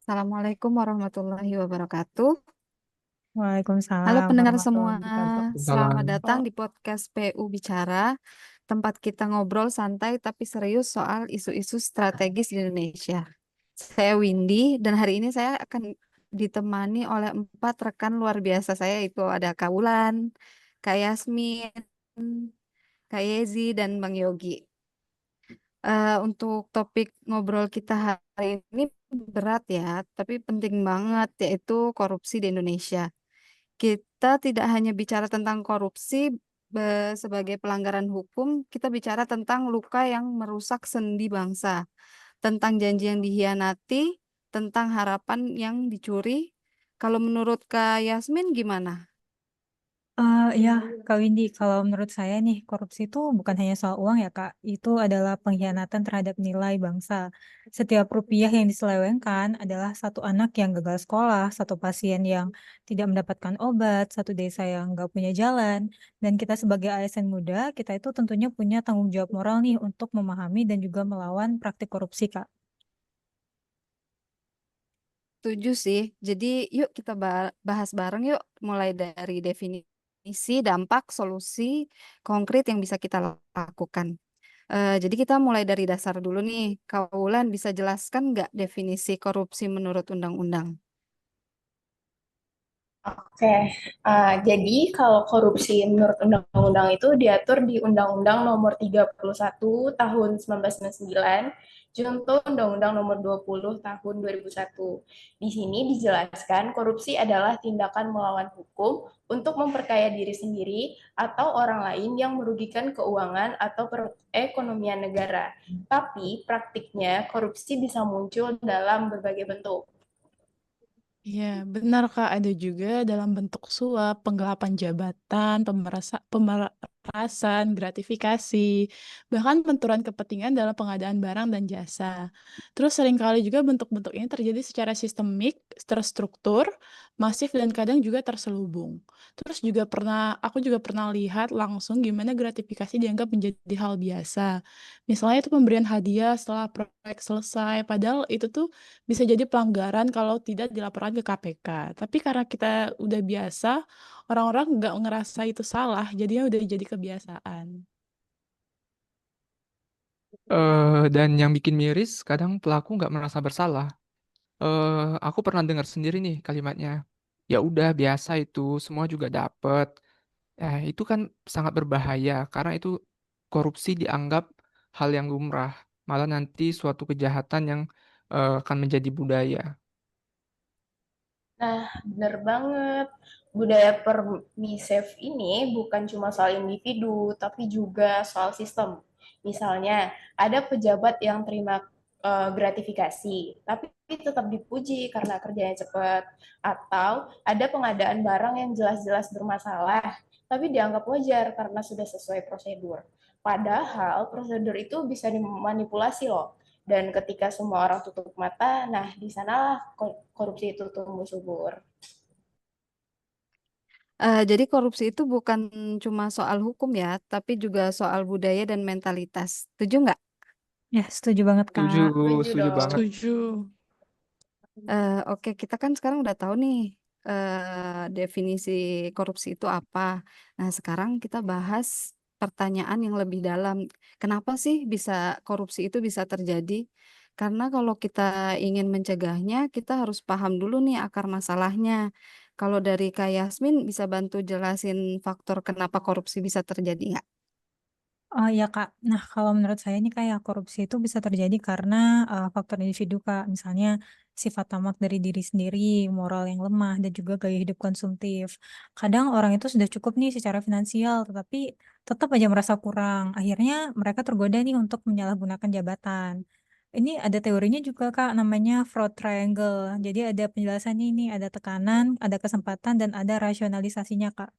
Assalamualaikum warahmatullahi wabarakatuh. Halo Waalaikumsalam pendengar semua, warahmatullahi wabarakatuh. selamat Salam. datang di podcast PU Bicara, tempat kita ngobrol santai tapi serius soal isu-isu strategis di Indonesia. Saya Windy dan hari ini saya akan ditemani oleh empat rekan luar biasa saya, itu ada Kak Wulan, Kak Yasmin, Kak Yezi, dan Bang Yogi. Untuk topik ngobrol kita hari ini berat ya, tapi penting banget, yaitu korupsi di Indonesia. Kita tidak hanya bicara tentang korupsi sebagai pelanggaran hukum, kita bicara tentang luka yang merusak sendi bangsa, tentang janji yang dihianati, tentang harapan yang dicuri. Kalau menurut Kak Yasmin gimana? Ya, Kak Windy, kalau menurut saya nih, korupsi itu bukan hanya soal uang ya, Kak. Itu adalah pengkhianatan terhadap nilai bangsa. Setiap rupiah yang diselewengkan adalah satu anak yang gagal sekolah, satu pasien yang tidak mendapatkan obat, satu desa yang nggak punya jalan. Dan kita sebagai ASN muda, kita itu tentunya punya tanggung jawab moral nih untuk memahami dan juga melawan praktik korupsi, Kak. Setuju sih. Jadi yuk kita bahas bareng yuk, mulai dari definisi, dampak, solusi konkret yang bisa kita lakukan. Jadi kita mulai dari dasar dulu nih. Kaulan bisa jelaskan nggak definisi korupsi menurut undang-undang? Oke, jadi kalau korupsi menurut undang-undang itu diatur di Undang-Undang Nomor 31 Tahun 1999, Junto Undang-Undang Nomor 20 Tahun 2001. Di sini dijelaskan korupsi adalah tindakan melawan hukum untuk memperkaya diri sendiri atau orang lain yang merugikan keuangan atau perekonomian negara. Tapi praktiknya korupsi bisa muncul dalam berbagai bentuk. Iya, benar Kak. Ada juga dalam bentuk suap, penggelapan jabatan, pemerasan, gratifikasi, bahkan benturan kepentingan dalam pengadaan barang dan jasa. Terus seringkali juga bentuk-bentuk ini terjadi secara sistemik, terstruktur, masif, dan kadang juga terselubung. Terus juga aku juga pernah lihat langsung gimana gratifikasi dianggap menjadi hal biasa. Misalnya itu pemberian hadiah setelah proyek selesai, padahal itu tuh bisa jadi pelanggaran kalau tidak dilaporkan ke KPK. Tapi karena kita udah biasa, orang-orang nggak ngerasa itu salah, jadinya udah jadi kebiasaan. Dan yang bikin miris, kadang pelaku nggak merasa bersalah. Aku pernah dengar sendiri nih kalimatnya. Ya udah biasa itu, semua juga dapet. Itu kan sangat berbahaya karena itu korupsi dianggap hal yang lumrah, malah nanti suatu kejahatan yang akan menjadi budaya. Nah, benar banget. Budaya permisif ini bukan cuma soal individu, tapi juga soal sistem. Misalnya, ada pejabat yang terima gratifikasi, tapi tetap dipuji karena kerjanya cepat. Atau ada pengadaan barang yang jelas-jelas bermasalah, tapi dianggap wajar karena sudah sesuai prosedur. Padahal prosedur itu bisa dimanipulasi loh. Dan ketika semua orang tutup mata, nah di sanalah korupsi itu tumbuh subur. Jadi korupsi itu bukan cuma soal hukum ya, tapi juga soal budaya dan mentalitas. Setuju nggak? Ya, setuju banget, Setuju, Kak. Setuju setuju dong. banget. Setuju. Oke, kita kan sekarang udah tahu nih definisi korupsi itu apa. Nah, sekarang kita bahas pertanyaan yang lebih dalam. Kenapa sih bisa korupsi itu bisa terjadi? Karena kalau kita ingin mencegahnya, kita harus paham dulu nih akar masalahnya. Kalau dari Kak Yasmin bisa bantu jelasin faktor kenapa korupsi bisa terjadi nggak? Oh iya Kak, nah kalau menurut saya ini kayak korupsi itu bisa terjadi karena faktor individu Kak, misalnya sifat tamak dari diri sendiri, moral yang lemah, dan juga gaya hidup konsumtif. Kadang orang itu sudah cukup nih secara finansial, tetapi tetap aja merasa kurang. Akhirnya mereka tergoda nih untuk menyalahgunakan jabatan. Ini ada teorinya juga Kak, namanya fraud triangle. Jadi ada penjelasannya ini, ada tekanan, ada kesempatan, dan ada rasionalisasinya Kak.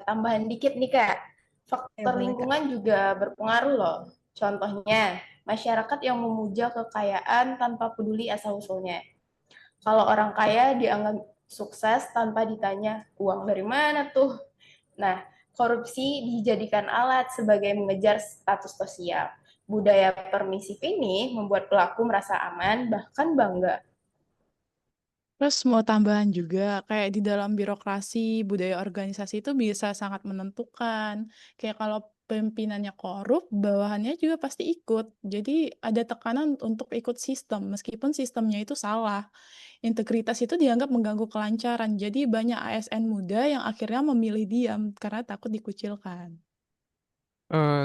Tambahan dikit nih Kak, Ya faktor boleh Kak. lingkungan juga berpengaruh loh. Contohnya, masyarakat yang memuja kekayaan tanpa peduli asal-usulnya. Kalau orang kaya dianggap sukses tanpa ditanya uang dari mana tuh. Nah, korupsi dijadikan alat sebagai mengejar status sosial. Budaya permisif ini membuat pelaku merasa aman, bahkan bangga. Terus mau tambahan juga, kayak di dalam birokrasi, budaya organisasi itu bisa sangat menentukan. Kayak kalau pimpinannya korup, bawahannya juga pasti ikut. Jadi ada tekanan untuk ikut sistem, meskipun sistemnya itu salah. Integritas itu dianggap mengganggu kelancaran. Jadi banyak ASN muda yang akhirnya memilih diam karena takut dikucilkan.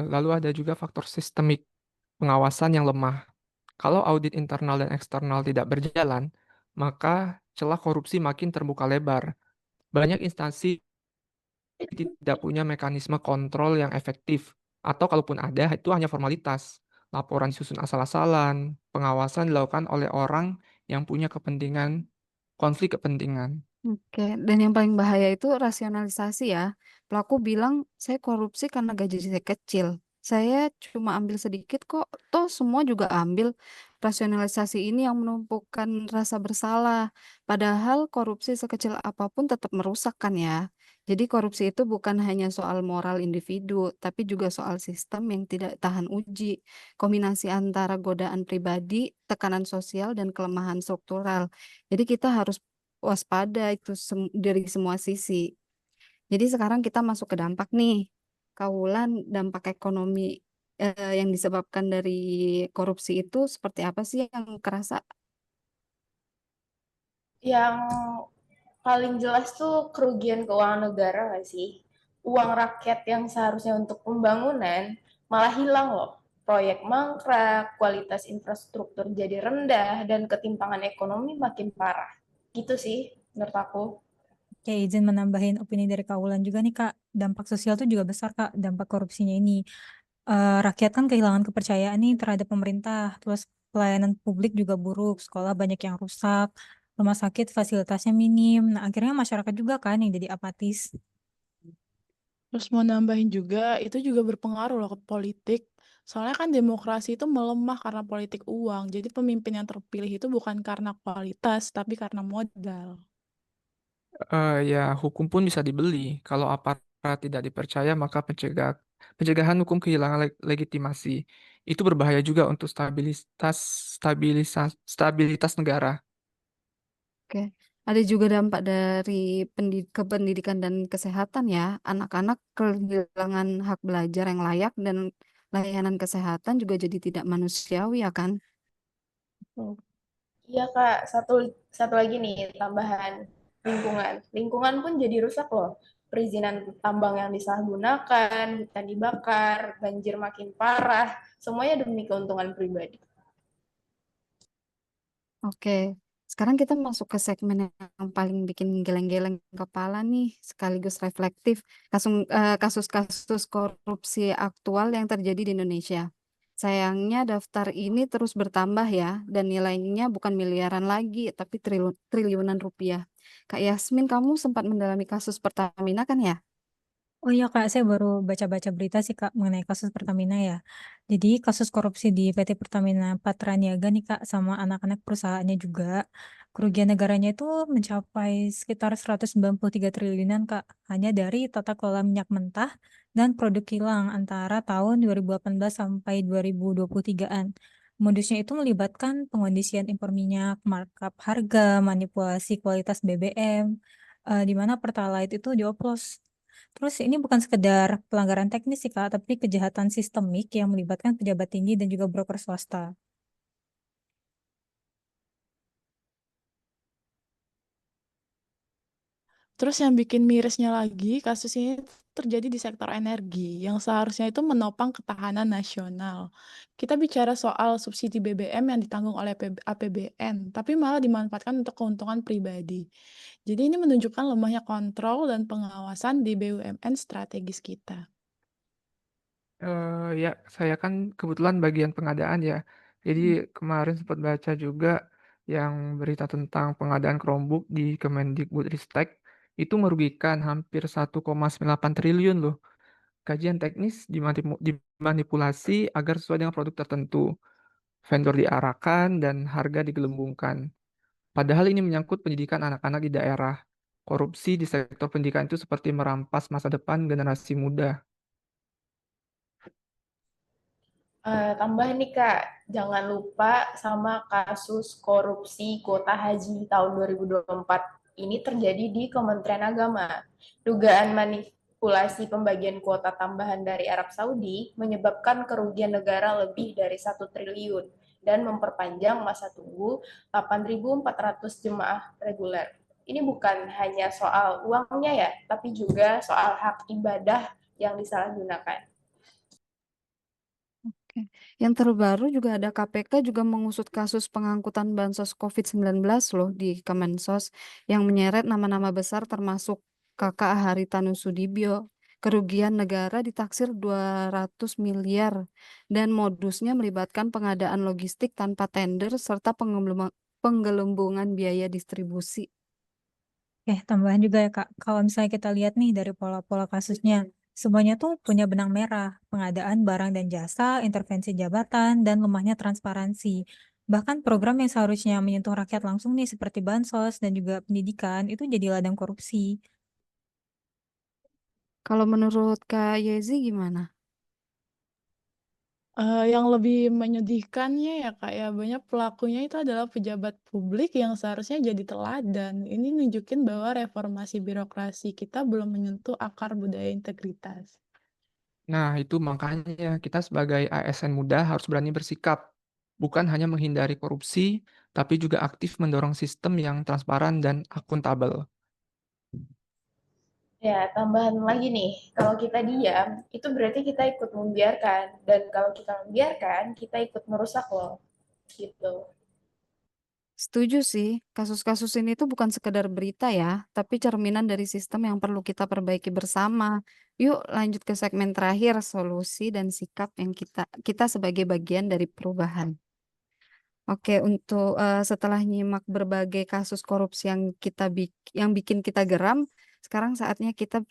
Lalu ada juga faktor sistemik, pengawasan yang lemah. Kalau audit internal dan eksternal tidak berjalan, maka celah korupsi makin terbuka lebar. Banyak instansi tidak punya mekanisme kontrol yang efektif, atau kalaupun ada, itu hanya formalitas. Laporan disusun asal-asalan, pengawasan dilakukan oleh orang yang punya kepentingan, konflik kepentingan. Oke, dan yang paling bahaya itu rasionalisasi ya. Pelaku bilang, saya korupsi karena gaji saya kecil. Saya cuma ambil sedikit kok, toh semua juga ambil. Rasionalisasi ini yang menumpukan rasa bersalah. Padahal korupsi sekecil apapun tetap merusak kan ya. Jadi korupsi itu bukan hanya soal moral individu, tapi juga soal sistem yang tidak tahan uji. Kombinasi antara godaan pribadi, tekanan sosial, dan kelemahan struktural. Jadi kita harus waspada itu dari semua sisi. Jadi sekarang kita masuk ke dampak nih. Kaulan dampak ekonomi yang disebabkan dari korupsi itu seperti apa sih yang kerasa? Yang paling jelas tuh kerugian keuangan negara nggak sih? Uang rakyat yang seharusnya untuk pembangunan malah hilang loh. Proyek mangkrak, kualitas infrastruktur jadi rendah, dan ketimpangan ekonomi makin parah. Gitu sih menurut aku. Kayak izin menambahin opini dari Kak Wulan juga nih Kak, dampak sosial tuh juga besar Kak, dampak korupsinya ini. Rakyat kan kehilangan kepercayaan nih terhadap pemerintah, terus pelayanan publik juga buruk, sekolah banyak yang rusak, rumah sakit fasilitasnya minim. Nah, akhirnya masyarakat juga kan yang jadi apatis. Terus mau nambahin juga, itu juga berpengaruh loh ke politik. Soalnya kan demokrasi itu melemah karena politik uang. Jadi pemimpin yang terpilih itu bukan karena kualitas, tapi karena modal. Ya, hukum pun bisa dibeli. Kalau aparat tidak dipercaya, maka pencegahan hukum kehilangan legitimasi. Itu berbahaya juga untuk stabilitas negara. Oke. Ada juga dampak dari kependidikan dan kesehatan ya. Anak-anak kehilangan hak belajar yang layak dan layanan kesehatan juga jadi tidak manusiawi ya kan? Iya Kak, satu satu lagi nih tambahan lingkungan. Lingkungan pun jadi rusak loh. Perizinan tambang yang disalahgunakan, hutan dibakar, banjir makin parah, semuanya demi keuntungan pribadi. Oke, sekarang kita masuk ke segmen yang paling bikin geleng-geleng kepala nih, sekaligus reflektif, kasus-kasus korupsi aktual yang terjadi di Indonesia. Sayangnya daftar ini terus bertambah ya, dan nilainya bukan miliaran lagi, tapi triliunan rupiah. Kak Yasmin, kamu sempat mendalami kasus Pertamina kan ya? Oh iya Kak, saya baru baca-baca berita sih Kak mengenai kasus Pertamina ya. Jadi kasus korupsi di PT Pertamina Patraniaga nih Kak sama anak-anak perusahaannya juga. Kerugian negaranya itu mencapai sekitar 193 triliunan Kak. Hanya dari tata kelola minyak mentah dan produk kilang antara tahun 2018 sampai 2023-an. Modusnya itu melibatkan pengondisian impor minyak, markup harga, manipulasi kualitas BBM, di mana Pertalite itu dioplos. Terus ini bukan sekedar pelanggaran teknis sih Kak, tapi kejahatan sistemik yang melibatkan pejabat tinggi dan juga broker swasta. Terus yang bikin mirisnya lagi, kasus ini terjadi di sektor energi, yang seharusnya itu menopang ketahanan nasional. Kita bicara soal subsidi BBM yang ditanggung oleh APBN, tapi malah dimanfaatkan untuk keuntungan pribadi. Jadi ini menunjukkan lemahnya kontrol dan pengawasan di BUMN strategis kita. Ya, saya kan kebetulan bagian pengadaan ya. Jadi kemarin sempat baca juga yang berita tentang pengadaan Chromebook di Kemendikbudristek itu merugikan hampir 1,98 triliun loh. Kajian teknis dimanipulasi agar sesuai dengan produk tertentu. Vendor diarahkan dan harga digelembungkan. Padahal ini menyangkut pendidikan anak-anak di daerah. Korupsi di sektor pendidikan itu seperti merampas masa depan generasi muda. Tambahan nih Kak, jangan lupa sama kasus korupsi kuota haji tahun 2024. Ini terjadi di Kementerian Agama. Dugaan manipulasi pembagian kuota tambahan dari Arab Saudi menyebabkan kerugian negara lebih dari 1 triliun dan memperpanjang masa tunggu 8.400 jemaah reguler. Ini bukan hanya soal uangnya ya, tapi juga soal hak ibadah yang disalahgunakan. Oke. Yang terbaru juga ada KPK juga mengusut kasus pengangkutan bansos COVID-19 loh di Kemensos yang menyeret nama-nama besar termasuk Kakak Haritanu Sudibyo. Kerugian negara ditaksir 200 miliar dan modusnya melibatkan pengadaan logistik tanpa tender serta penggelembungan biaya distribusi. Tambahan juga ya Kak, kalau misalnya kita lihat nih dari pola-pola kasusnya, semuanya tuh punya benang merah, pengadaan barang dan jasa, intervensi jabatan, dan lemahnya transparansi. Bahkan program yang seharusnya menyentuh rakyat langsung nih seperti bansos dan juga pendidikan itu jadi ladang korupsi. Kalau menurut Kak Yezi gimana? Yang lebih menyedihkannya ya Kak ya, banyak pelakunya itu adalah pejabat publik yang seharusnya jadi teladan. Ini nunjukin bahwa reformasi birokrasi kita belum menyentuh akar budaya integritas. Nah, itu makanya kita sebagai ASN muda harus berani bersikap. Bukan hanya menghindari korupsi, tapi juga aktif mendorong sistem yang transparan dan akuntabel. Ya, tambahan lagi nih, kalau kita diam, itu berarti kita ikut membiarkan. Dan kalau kita membiarkan, kita ikut merusak loh. Gitu. Setuju sih, kasus-kasus ini tuh bukan sekedar berita ya, tapi cerminan dari sistem yang perlu kita perbaiki bersama. Yuk lanjut ke segmen terakhir, solusi dan sikap yang kita sebagai bagian dari perubahan. Oke, untuk setelah nyimak berbagai kasus korupsi yang bikin kita geram, sekarang saatnya kita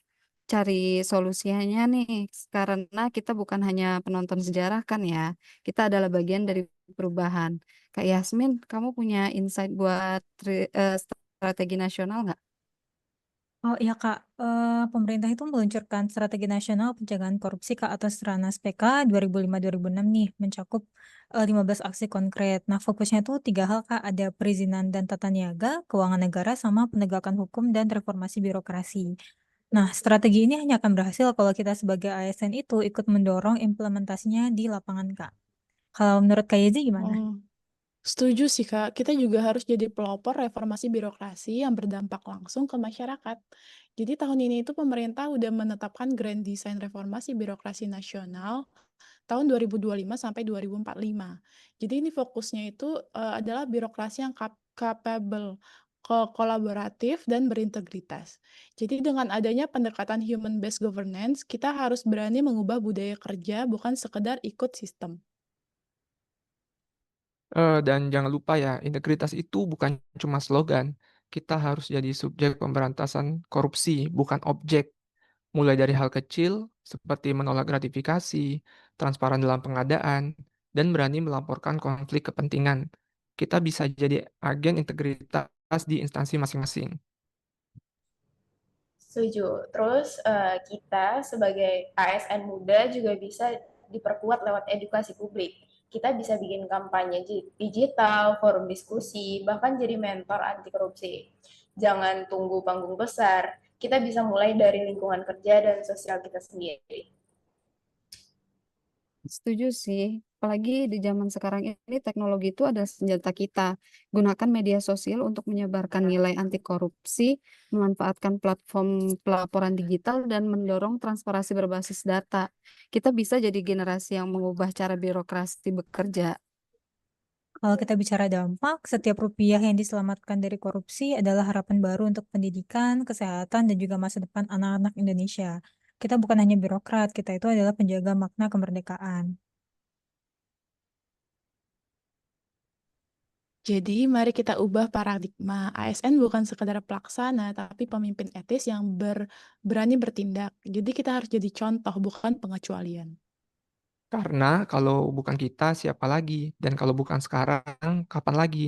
cari solusinya nih. Karena kita bukan hanya penonton sejarah kan ya, kita adalah bagian dari perubahan. Kak Yasmin, kamu punya insight buat strategi nasional nggak? Oh iya Kak, pemerintah itu meluncurkan Strategi Nasional Pencegahan Korupsi Kak atau Stranas PK 2005-2006 nih, mencakup 15 aksi konkret. Nah fokusnya tuh 3 hal Kak, ada perizinan dan tata niaga, keuangan negara, sama penegakan hukum dan reformasi birokrasi. Nah strategi ini hanya akan berhasil kalau kita sebagai ASN itu ikut mendorong implementasinya di lapangan Kak. Kalau menurut Kak Yezi gimana? Oh, setuju sih Kak, kita juga harus jadi pelopor reformasi birokrasi yang berdampak langsung ke masyarakat. Jadi tahun ini itu pemerintah udah menetapkan Grand Design Reformasi Birokrasi Nasional tahun 2025 sampai 2045. Jadi ini fokusnya itu adalah birokrasi yang capable, kolaboratif dan berintegritas. Jadi dengan adanya pendekatan human based governance, kita harus berani mengubah budaya kerja bukan sekedar ikut sistem. Dan jangan lupa ya, integritas itu bukan cuma slogan. Kita harus jadi subjek pemberantasan korupsi, bukan objek. Mulai dari hal kecil, seperti menolak gratifikasi, transparan dalam pengadaan, dan berani melaporkan konflik kepentingan. Kita bisa jadi agen integritas di instansi masing-masing. Setuju. Terus kita sebagai ASN muda juga bisa diperkuat lewat edukasi publik. Kita bisa bikin kampanye digital, forum diskusi, bahkan jadi mentor anti korupsi. Jangan tunggu panggung besar. Kita bisa mulai dari lingkungan kerja dan sosial kita sendiri. Setuju sih. Apalagi di zaman sekarang ini teknologi itu adalah senjata kita. Gunakan media sosial untuk menyebarkan nilai anti korupsi, memanfaatkan platform pelaporan digital, dan mendorong transparansi berbasis data. Kita bisa jadi generasi yang mengubah cara birokrasi bekerja. Kalau kita bicara dampak, setiap rupiah yang diselamatkan dari korupsi adalah harapan baru untuk pendidikan, kesehatan, dan juga masa depan anak-anak Indonesia. Kita bukan hanya birokrat, kita itu adalah penjaga makna kemerdekaan. Jadi mari kita ubah paradigma. ASN bukan sekadar pelaksana, tapi pemimpin etis yang berani bertindak. Jadi kita harus jadi contoh, bukan pengecualian. Karena kalau bukan kita, siapa lagi? Dan kalau bukan sekarang, kapan lagi?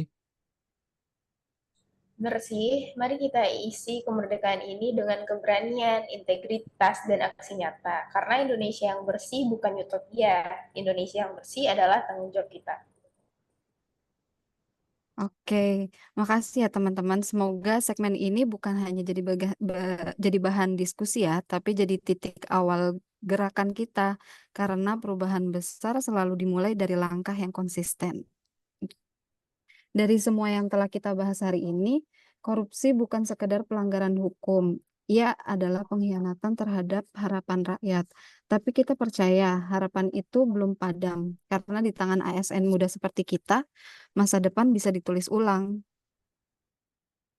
Bener sih, mari kita isi kemerdekaan ini dengan keberanian, integritas, dan aksi nyata. Karena Indonesia yang bersih bukan utopia. Indonesia yang bersih adalah tanggung jawab kita. Oke, makasih ya teman-teman. Semoga segmen ini bukan hanya jadi bahan diskusi ya, tapi jadi titik awal gerakan kita. Karena perubahan besar selalu dimulai dari langkah yang konsisten. Dari semua yang telah kita bahas hari ini, korupsi bukan sekedar pelanggaran hukum. Ia adalah pengkhianatan terhadap harapan rakyat. Tapi kita percaya harapan itu belum padam, karena di tangan ASN muda seperti kita, masa depan bisa ditulis ulang.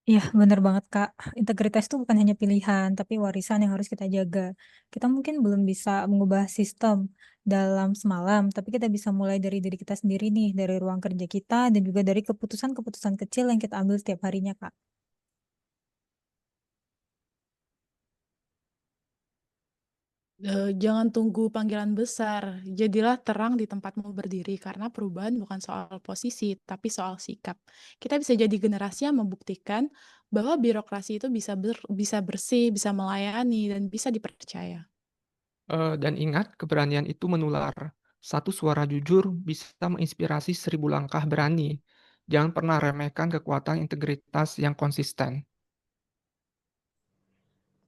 Iya, bener banget, Kak. Integritas itu bukan hanya pilihan, tapi warisan yang harus kita jaga. Kita mungkin belum bisa mengubah sistem dalam semalam, tapi kita bisa mulai dari diri kita sendiri nih, dari ruang kerja kita, dan juga dari keputusan-keputusan kecil yang kita ambil setiap harinya, Kak. Jangan tunggu panggilan besar, jadilah terang di tempatmu berdiri, karena perubahan bukan soal posisi, tapi soal sikap. Kita bisa jadi generasi yang membuktikan bahwa birokrasi itu bisa bersih, bisa melayani, dan bisa dipercaya. Dan ingat, keberanian itu menular. Satu suara jujur bisa menginspirasi 1000 langkah berani. Jangan pernah remehkan kekuatan integritas yang konsisten.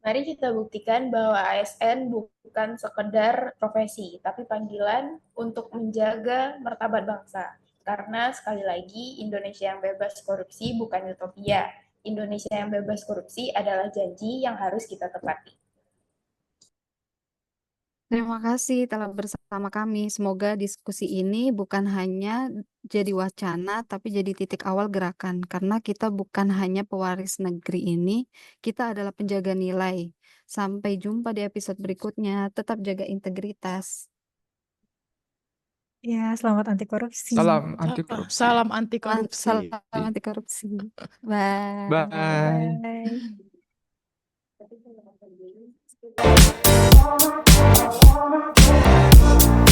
Mari kita buktikan bahwa ASN bukan sekedar profesi, tapi panggilan untuk menjaga martabat bangsa. Karena sekali lagi, Indonesia yang bebas korupsi bukan utopia. Indonesia yang bebas korupsi adalah janji yang harus kita tepati. Terima kasih telah bersama kami. Semoga diskusi ini bukan hanya jadi wacana, tapi jadi titik awal gerakan. Karena kita bukan hanya pewaris negeri ini, kita adalah penjaga nilai. Sampai jumpa di episode berikutnya. Tetap jaga integritas. Ya, selamat anti korupsi. Salam anti korupsi. Salam anti korupsi. Salam anti korupsi. Bye. Bye. Bye.